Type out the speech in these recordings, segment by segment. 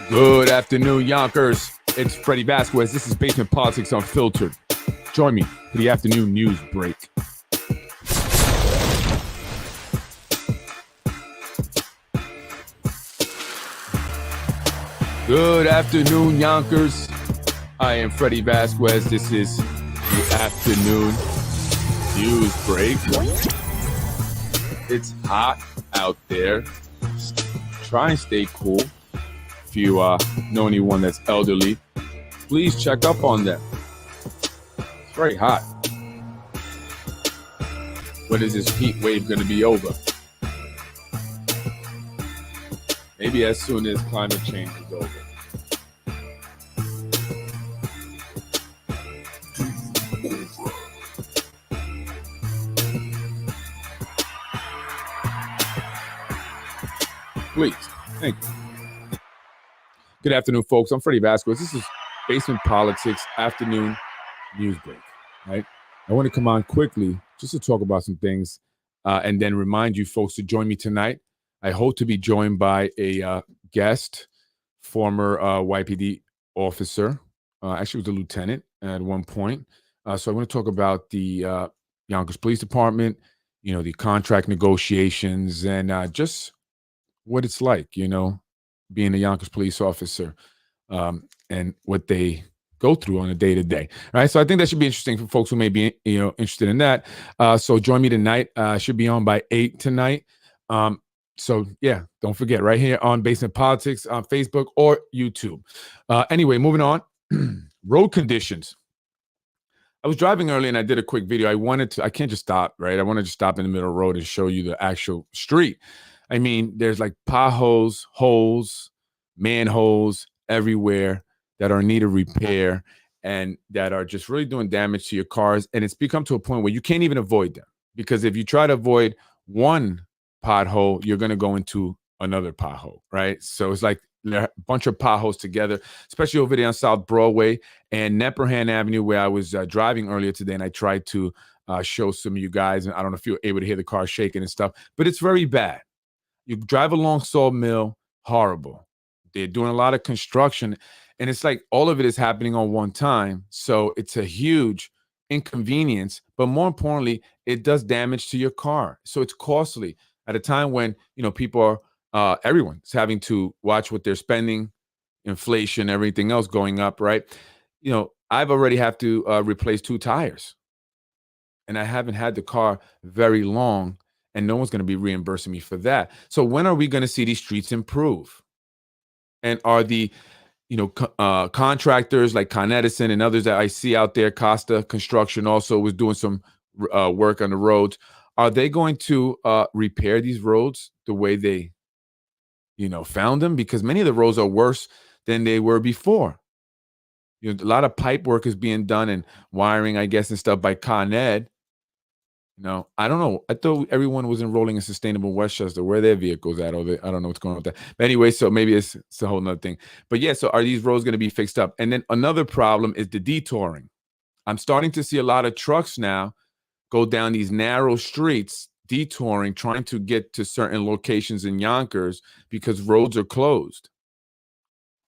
Good afternoon, Yonkers. It's Freddie Vasquez. This is Basement Politics Unfiltered. Join me for the afternoon news break. Good afternoon, Yonkers. I am Freddie Vasquez. This is the afternoon news break. It's hot out there. Try and stay cool. If you know anyone that's elderly, please check up on them. It's very hot. When is this heat wave going to be over? Maybe as soon as climate change is over. Please. Thank you. Good afternoon, folks. I'm Freddie Vasquez. This is Basement Politics Afternoon News Break. Right? I want to come on quickly just to talk about some things and then remind you folks to join me tonight. I hope to be joined by a guest, former YPD officer. Actually was a lieutenant at one point. So I want to talk about the Yonkers Police Department, the contract negotiations and just what it's like, being a Yonkers police officer and what they go through on a day-to-day. All right, so I think that should be interesting for folks who may be, interested in that. So join me tonight. Should be on by 8 tonight. So yeah, don't forget, right here on Basement Politics on Facebook or YouTube. Anyway, moving on. Road conditions. I was driving early and I did a quick video. I can't just stop, right? I want to just stop in the middle of the road and show you the actual street. I mean, there's like potholes, holes, manholes everywhere that are in need of repair and that are just really doing damage to your cars. And it's become to a point where you can't even avoid them, because if you try to avoid one pothole, you're going to go into another pothole, right? So it's like a bunch of potholes together, especially over there on South Broadway and Nepperhan Avenue, where I was driving earlier today, and I tried to show some of you guys, and I don't know if you were able to hear the car shaking and stuff, but it's very bad. You drive along Sawmill, horrible. They're doing a lot of construction, and it's like all of it is happening on one time. So it's a huge inconvenience, but more importantly, it does damage to your car. So it's costly at a time when, people are, everyone's having to watch what they're spending, inflation, everything else going up, right? I've already have to replace 2 tires, and I haven't had the car very long. And no one's going to be reimbursing me for that. So when are we going to see these streets improve? And are the, contractors like Con Edison and others that I see out there, Costa Construction also was doing some work on the roads. Are they going to repair these roads the way they, found them? Because many of the roads are worse than they were before. A lot of pipe work is being done and wiring, I guess, and stuff by Con Ed. I don't know. I thought everyone was enrolling in Sustainable Westchester, where their vehicles at. I don't know what's going on with that. But anyway, so maybe it's a whole nother thing. But yeah, so are these roads going to be fixed up? And then another problem is the detouring. I'm starting to see a lot of trucks now go down these narrow streets, detouring, trying to get to certain locations in Yonkers because roads are closed.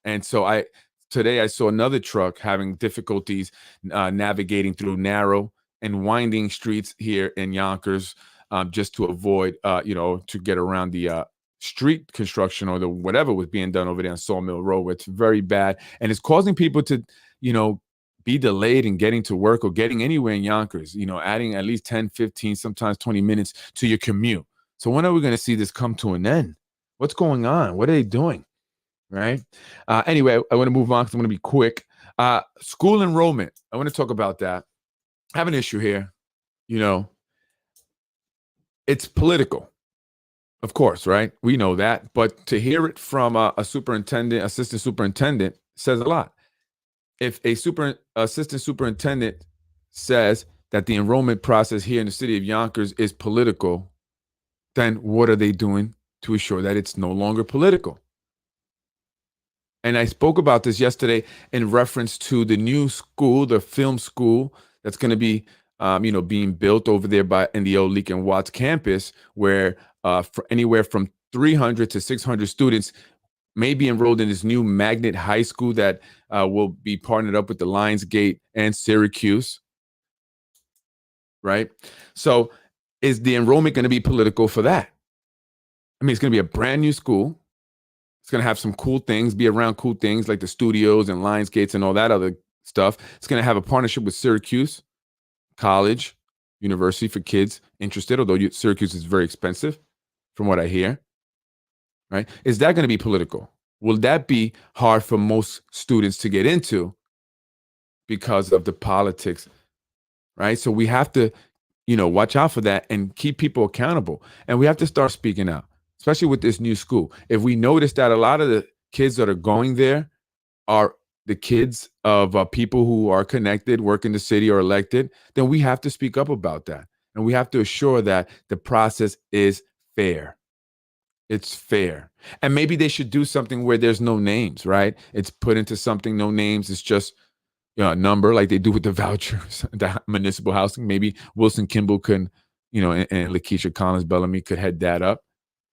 And so today I saw another truck having difficulties navigating through narrow and winding streets here in Yonkers, just to avoid, to get around the street construction or the whatever was being done over there on Sawmill Road, where it's very bad. And it's causing people to, be delayed in getting to work or getting anywhere in Yonkers, adding at least 10, 15, sometimes 20 minutes to your commute. So when are we going to see this come to an end? What's going on? What are they doing? Right? Anyway, I want to move on because I'm going to be quick. School enrollment. I want to talk about that. I have an issue here. It's political, of course, right? We know that. But to hear it from a assistant superintendent says a lot. If a assistant superintendent says that the enrollment process here in the city of Yonkers is political, then what are they doing to ensure that it's no longer political? And I spoke about this yesterday in reference to the new school, the film school that's going to be, being built over there in the old Leak and Watts campus, where for anywhere from 300 to 600 students may be enrolled in this new magnet high school that will be partnered up with the Lionsgate and Syracuse, right? So is the enrollment going to be political for that? I mean, it's going to be a brand new school. It's going to have some cool things, be around cool things like the studios and Lionsgates and all that other stuff. It's going to have a partnership with Syracuse College, university for kids interested, although Syracuse is very expensive from what I hear, right? Is that going to be political? Will that be hard for most students to get into because of the politics, right? So we have to, watch out for that and keep people accountable. And we have to start speaking out, especially with this new school. If we notice that a lot of the kids that are going there are the kids of people who are connected, work in the city, or elected, then we have to speak up about that. And we have to assure that the process is fair. It's fair. And maybe they should do something where there's no names, right? It's put into something, no names. It's just a number like they do with the vouchers, the municipal housing. Maybe Wilson Kimball can, and Lakeisha Collins Bellamy could head that up.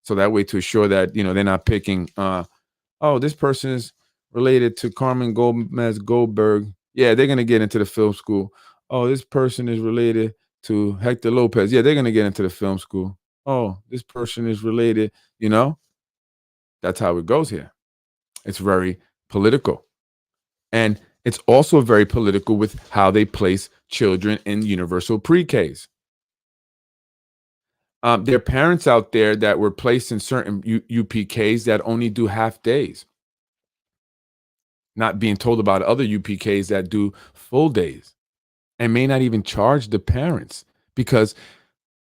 So that way to assure that, they're not picking, this person is related to Carmen Gomez Goldberg. Yeah, they're going to get into the film school. Oh, this person is related to Hector Lopez. Yeah, they're going to get into the film school. Oh, this person is related, That's how it goes here. It's very political. And it's also very political with how they place children in universal pre-Ks. There are parents out there that were placed in certain UPKs that only do half days, not being told about other UPKs that do full days and may not even charge the parents because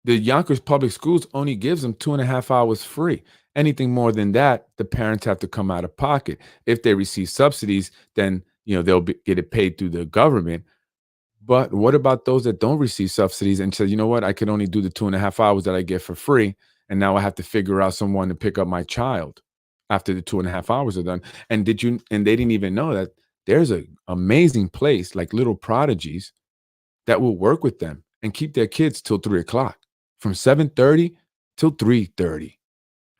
the Yonkers Public Schools only gives them 2.5 hours free. Anything more than that, the parents have to come out of pocket. If they receive subsidies, then they'll get it paid through the government. But what about those that don't receive subsidies and say, you know what, I can only do the 2.5 hours that I get for free, and now I have to figure out someone to pick up my child after the 2.5 hours are done. And they didn't even know that there's an amazing place like Little Prodigies that will work with them and keep their kids till 3:00, from 7:30 till 3:30.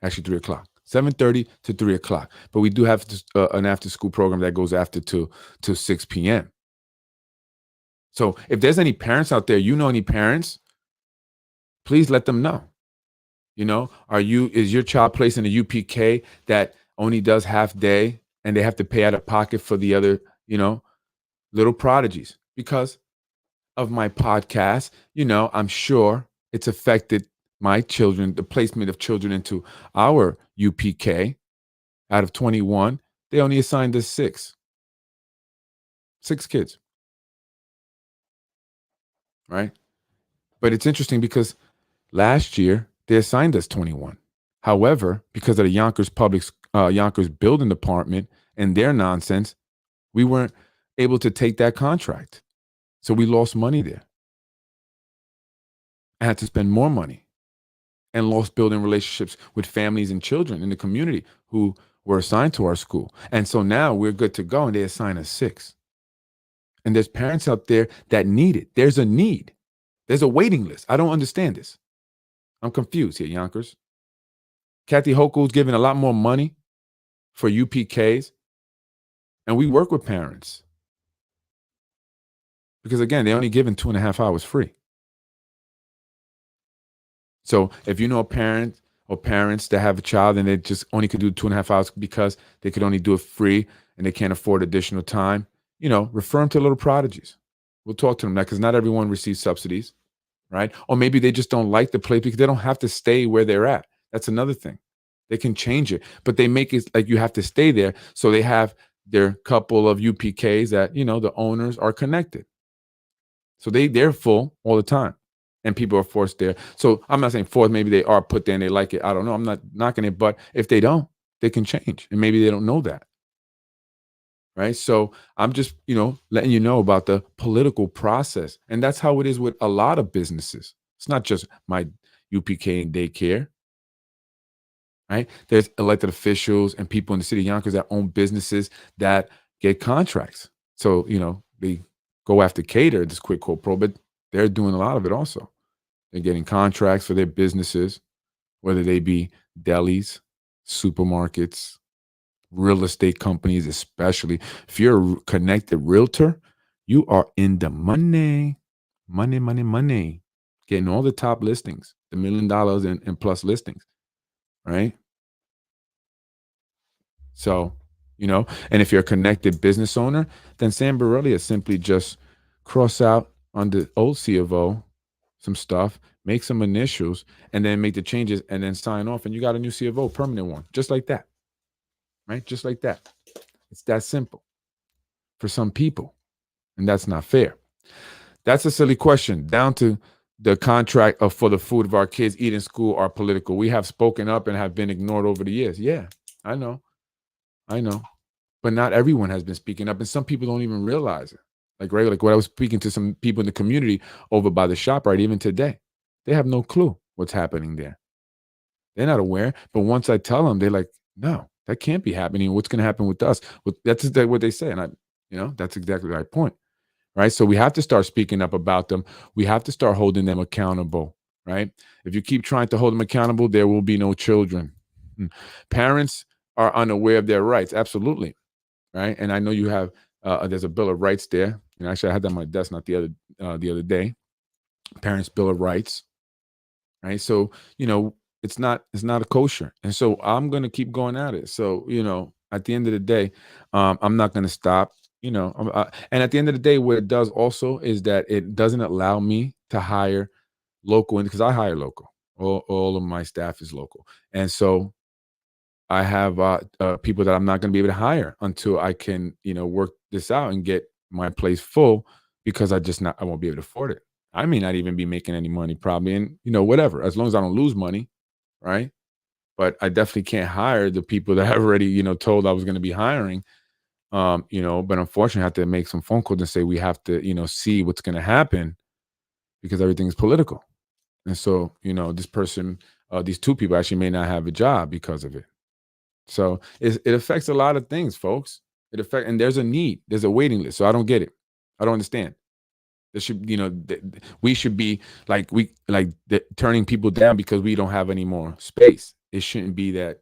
Actually, 3:00, 7:30 to 3:00. But we do have an after-school program that goes after till 6 p.m. So if there's any parents out there, any parents, please let them know. Is your child placed in a UPK that only does half day and they have to pay out of pocket for the other, Little Prodigies? Because of my podcast, I'm sure it's affected my children, the placement of children into our UPK. Out of 21, they only assigned us 6 kids, right? But it's interesting because last year they assigned us 21. However, because of the Yonkers building department and their nonsense, we weren't able to take that contract. So we lost money there. I had to spend more money and lost building relationships with families and children in the community who were assigned to our school. And so now we're good to go and they assign us 6. And there's parents out there that need it. There's a need. There's a waiting list. I don't understand this. I'm confused here, Yonkers. Kathy Hochul's giving a lot more money for UPKs. And we work with parents. Because again, they're only given 2.5 hours free. So if you know a parent or parents that have a child and they just only could do 2.5 hours because they could only do it free and they can't afford additional time, refer them to Little Prodigies. We'll talk to them because not everyone receives subsidies, right? Or maybe they just don't like the place because they don't have to stay where they're at. That's another thing. They can change it, but they make it like you have to stay there. So they have their couple of UPKs that, the owners are connected. So they're full all the time. And people are forced there. So I'm not saying forced, maybe they are put there and they like it. I don't know. I'm not knocking it. But if they don't, they can change. And maybe they don't know that. Right. So I'm just, letting you know about the political process. And that's how it is with a lot of businesses. It's not just my UPK and daycare. Right. There's elected officials and people in the city of Yonkers that own businesses that get contracts. So, they go after Cater, this Quid Quo Pro, but they're doing a lot of it also. They're getting contracts for their businesses, whether they be delis, supermarkets, real estate companies, especially if you're a connected realtor, you are in the money, money, money, money, getting all the top listings, the $1 million and plus listings, right? So, and if you're a connected business owner, then Sam Borrelia simply just cross out on the old C of O some stuff, make some initials, and then make the changes and then sign off. And you got a new C of O, permanent one, just like that, right? Just like that. It's that simple for some people. And that's not fair. That's a silly question. Down to the contract for the food of our kids eat in school are political. We have spoken up and have been ignored over the years. Yeah, I know. I know. But not everyone has been speaking up, and some people don't even realize it. Like when I was speaking to some people in the community over by the shop, right, even today, they have no clue what's happening there. They're not aware. But once I tell them, they're like, no, that can't be happening. What's going to happen with us? That's exactly what they say. And that's exactly my point, right? So we have to start speaking up about them. We have to start holding them accountable, right? If you keep trying to hold them accountable, there will be no children. Parents are unaware of their rights. Absolutely. Right. And I know you have, there's a Bill of Rights there. And actually I had that on my desk, not the other day, Parents Bill of Rights. Right. So, it's not a kosher. And so I'm going to keep going at it. So, at the end of the day, I'm not going to stop, and at the end of the day, what it does also is that it doesn't allow me to hire local, because I hire local. All of my staff is local. And so I have people that I'm not going to be able to hire until I can, work this out and get my place full, because I won't be able to afford it. I may not even be making any money probably, and whatever, as long as I don't lose money, right? But I definitely can't hire the people that I already, told I was going to be hiring. But unfortunately, I have to make some phone calls and say we have to, see what's going to happen, because everything is political. And so, this person, these two people actually may not have a job because of it. So it affects a lot of things, folks. And there's a need, there's a waiting list. So I don't get it. I don't understand. There should, we should be turning people down because we don't have any more space. It shouldn't be that,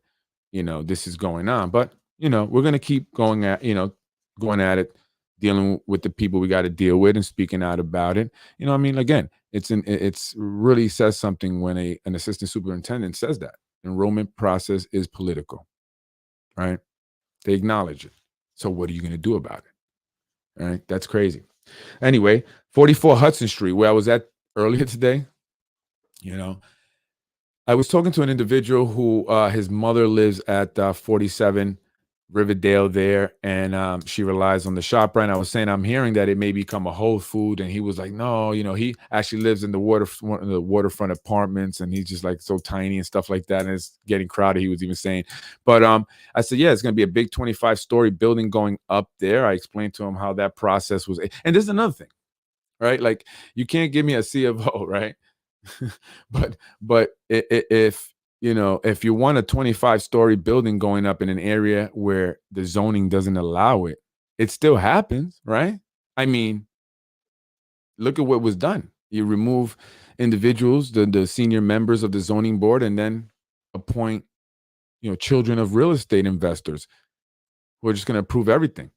this is going on. But we're gonna keep going at it, dealing with the people we got to deal with and speaking out about it. Again, it's really says something when an assistant superintendent says that enrollment process is political. Right? They acknowledge it. So what are you going to do about it? Right? That's crazy. Anyway, 44 Hudson Street, where I was at earlier today, I was talking to an individual who his mother lives at 47 Riverdale there, and she relies on the shop. Right, I was saying I'm hearing that it may become a Whole Food, and he was like, "No, he actually lives in one of the waterfront apartments, and he's just like so tiny and stuff like that, and it's getting crowded." He was even saying, but I said, "Yeah, it's going to be a big 25-story building going up there." I explained to him how that process was, and this is another thing, right? Like you can't give me a C of O, right? but if you want a 25-story building going up in an area where the zoning doesn't allow it, it still happens, right? I mean, look at what was done. You remove individuals, the senior members of the zoning board, and then appoint children of real estate investors who are just going to approve everything.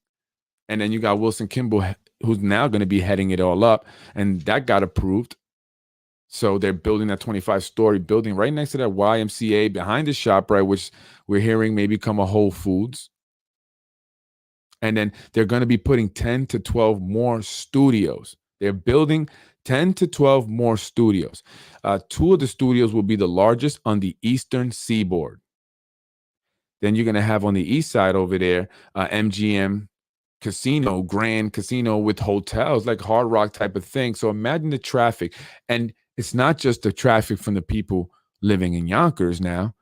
And then you got Wilson Kimball, who's now going to be heading it all up, and that got approved. So they're building that 25-story building right next to that YMCA behind the shop, right, which we're hearing may become a Whole Foods. And then they're going to be putting 10 to 12 more studios. They're building 10 to 12 more studios. Two of the studios will be the largest on the eastern seaboard. Then you're going to have on the east side over there, MGM Casino, Grand Casino with hotels, like Hard Rock type of thing. So imagine the traffic. And it's not just the traffic from the people living in Yonkers now,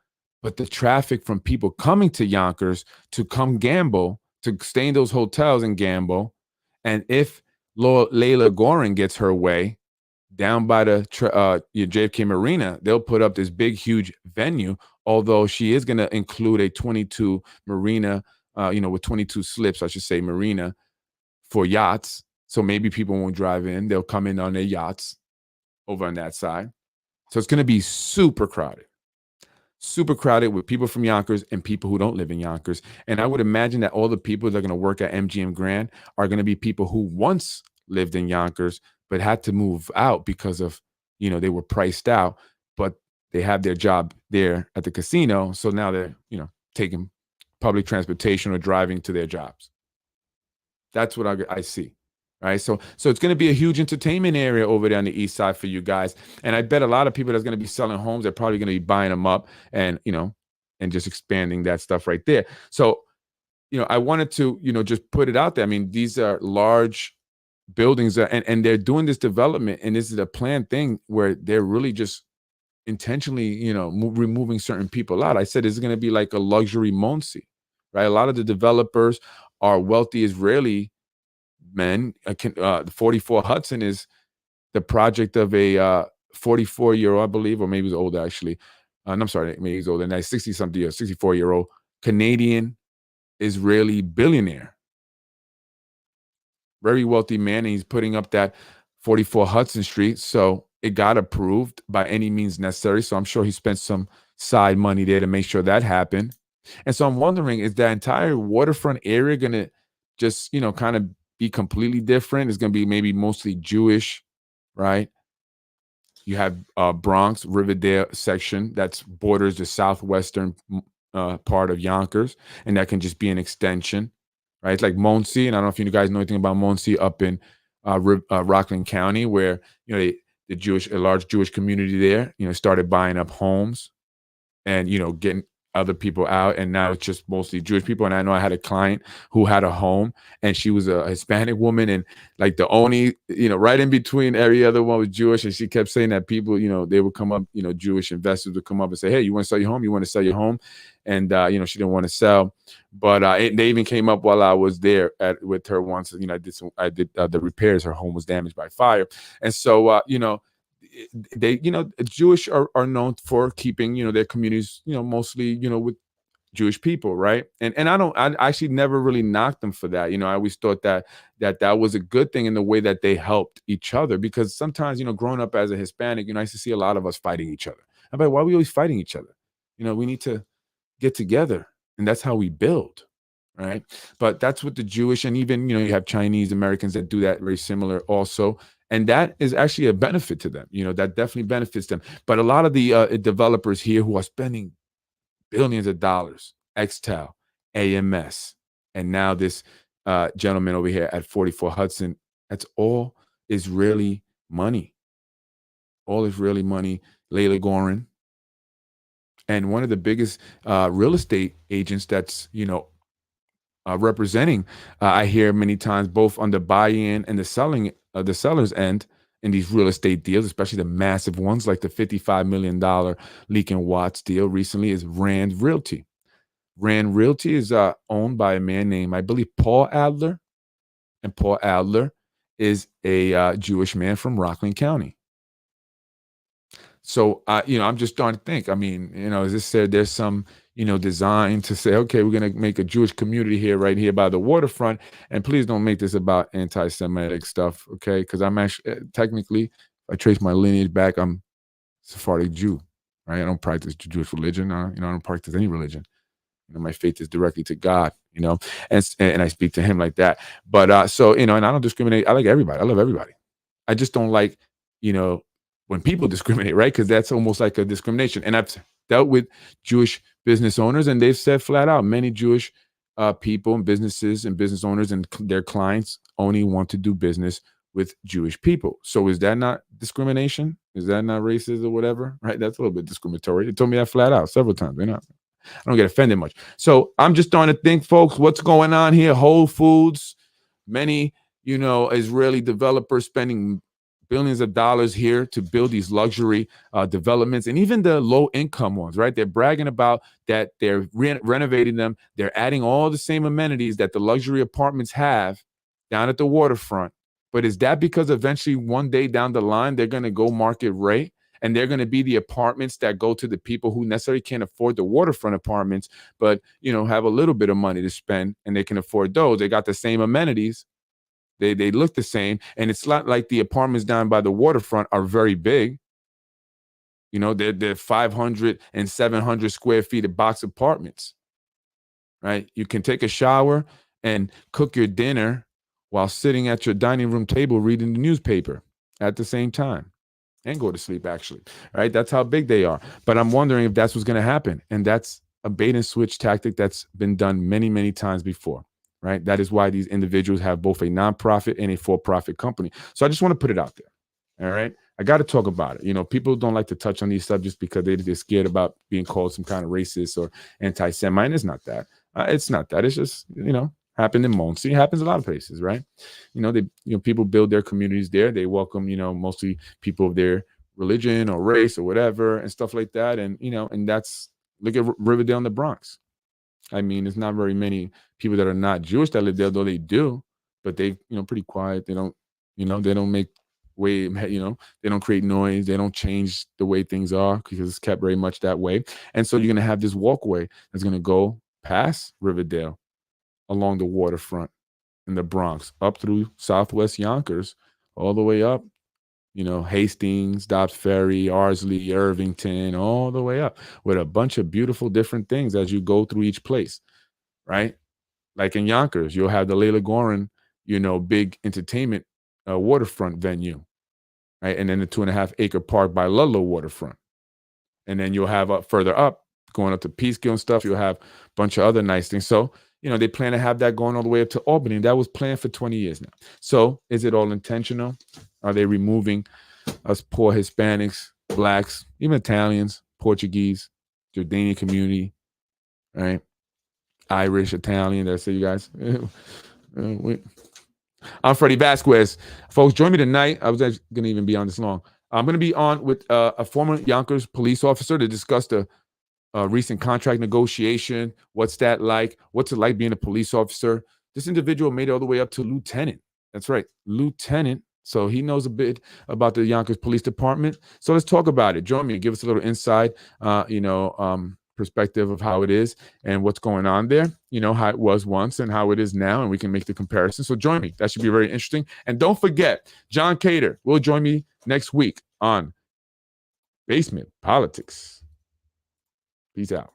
but the traffic from people coming to Yonkers to come gamble, to stay in those hotels and gamble. And if Layla Goring gets her way, down by the JFK Marina, they'll put up this big, huge venue, although she is going to include a 22 marina, with 22 slips, I should say, marina for yachts. So maybe people won't drive in. They'll come in on their yachts over on that side. So it's going to be super crowded. super crowded with people from Yonkers and people who don't live in Yonkers. And I would imagine that all the people that are going to work at MGM Grand are going to be people who once lived in Yonkers but had to move out because of, they were priced out, but they have their job there at the casino. So now they're, taking public transportation or driving to their jobs. That's what I see. Right. So it's going to be a huge entertainment area over there on the east side for you guys. And I bet a lot of people that's going to be selling homes, they're probably going to be buying them up and, and just expanding that stuff right there. So, I wanted to, just put it out there. I mean, these are large buildings and they're doing this development, and this is a planned thing where they're really just intentionally, removing certain people out. I said it's going to be like a luxury Monsi, right? A lot of the developers are wealthy Israeli men. The 44 Hudson is the project of a 44-year-old, I believe, or maybe he's older actually. I'm sorry, maybe he's older. Now 60-something, 64-year-old Canadian Israeli billionaire, very wealthy man, and he's putting up that 44 Hudson Street. So it got approved by any means necessary. So I'm sure he spent some side money there to make sure that happened. And so I'm wondering, is that entire waterfront area going to just, kind of be completely different? It's going to be maybe mostly Jewish, right? You have Bronx, Riverdale section that's borders the southwestern part of Yonkers, and that can just be an extension, right? It's like Muncie, and I don't know if you guys know anything about Muncie up in Rockland County, where a large Jewish community there, started buying up homes and getting other people out, and now it's just mostly Jewish people. And I know I had a client who had a home, and she was a Hispanic woman, and like the only, right in between every other one was Jewish, and she kept saying that people, they would come up, Jewish investors would come up and say, hey, you want to sell your home? You want to sell your home? And she didn't want to sell, but they even came up while I was there with her once. I did the repairs. Her home was damaged by fire, and so they, Jewish are known for keeping, their communities, mostly, with Jewish people, right? And I actually never really knocked them for that. I always thought that was a good thing in the way that they helped each other, because sometimes, growing up as a Hispanic, I used to see a lot of us fighting each other. I'm like, why are we always fighting each other? We need to get together, and that's how we build. Right. But that's what the Jewish, and even, you have Chinese Americans that do that very similar also. And that is actually a benefit to them. That definitely benefits them. But a lot of the developers here who are spending billions of dollars, Xtel, AMS, and now this gentleman over here at 44 Hudson, that's all Israeli money. All Israeli money. Layla Goren. And one of the biggest real estate agents that's, representing, I hear many times, both on the buy-in and the seller's end in these real estate deals, especially the massive ones like the $55 million Leak and Watts deal recently, is Rand Realty. Rand Realty is owned by a man named, I believe, Paul Adler, and Paul Adler is a Jewish man from Rockland County. So, I'm just starting to think, I mean, as I said, there's some, design to say, okay, we're going to make a Jewish community here, right here by the waterfront. And please don't make this about anti-Semitic stuff, okay? Because I'm actually, technically, if I trace my lineage back, I'm Sephardic Jew, right? I don't practice Jewish religion. I don't practice any religion. My faith is directly to God, and I speak to him like that. But, so, and I don't discriminate. I like everybody. I love everybody. I just don't like, when people discriminate, right? Because that's almost like a discrimination. And I've dealt with Jewish business owners, and they've said flat out, many Jewish people and businesses and business owners and their clients only want to do business with Jewish people. So is that not discrimination? Is that not racist or whatever? Right? That's a little bit discriminatory. They told me that flat out several times. I don't get offended much. So I'm just starting to think, folks, what's going on here? Whole Foods, many, Israeli developers spending billions of dollars here to build these luxury developments, and even the low income ones, right? They're bragging about that they're renovating them. They're adding all the same amenities that the luxury apartments have down at the waterfront. But is that because eventually one day down the line, they're going to go market rate, and they're going to be the apartments that go to the people who necessarily can't afford the waterfront apartments, but, have a little bit of money to spend, and they can afford those. They got the same amenities. They look the same, and it's not like the apartments down by the waterfront are very big. You know, they're 500 and 700 square feet of box apartments, right? You can take a shower and cook your dinner while sitting at your dining room table reading the newspaper at the same time and go to sleep, actually, right? That's how big they are. But I'm wondering if that's what's going to happen. And that's a bait and switch tactic that's been done many, many times before, right? That is why these individuals have both a nonprofit and a for-profit company. So I just want to put it out there. All right. I got to talk about it. You know, people don't like to touch on these subjects because they're scared about being called some kind of racist or anti-Semite. It's not that. It's not that. It's just, you know, happened in Muncie. It happens a lot of places, right? You know, people build their communities there. They welcome, you know, mostly people of their religion or race or whatever and stuff like that. And, you know, and that's, look at Riverdale in the Bronx. I mean, there's not very many people that are not Jewish that live there, though they do, but they, you know, pretty quiet. They don't, you know, they don't make way, you know, they don't create noise. They don't change the way things are because it's kept very much that way. And so you're going to have this walkway that's going to go past Riverdale along the waterfront in the Bronx, up through Southwest Yonkers, all the way up, you know, Hastings, Dobbs Ferry, Ardsley, Irvington, all the way up with a bunch of beautiful different things as you go through each place, right? Like in Yonkers, you'll have the Layla Gorin, you know, big entertainment waterfront venue, right? And then the 2.5 acre park by Ludlow waterfront. And then you'll have up further up, going up to Peekskill and stuff, you'll have a bunch of other nice things. So, you know, they plan to have that going all the way up to Albany. That was planned for 20 years now. So is it all intentional? Are they removing us poor Hispanics, Blacks, even Italians, Portuguese, Jordanian community, right? Irish, Italian, that's it, you guys. I'm Freddie Vasquez. Folks, join me tonight. I was going to even be on this long. I'm going to be on with a former Yonkers police officer to discuss the recent contract negotiation. What's that like? What's it like being a police officer? This individual made it all the way up to lieutenant. That's right, lieutenant. So he knows a bit about the Yonkers Police Department. So let's talk about it. Join me. Give us a little inside, perspective of how it is and what's going on there. You know, how it was once and how it is now, and we can make the comparison. So join me. That should be very interesting. And don't forget, John Cater will join me next week on Basement Politics. Peace out.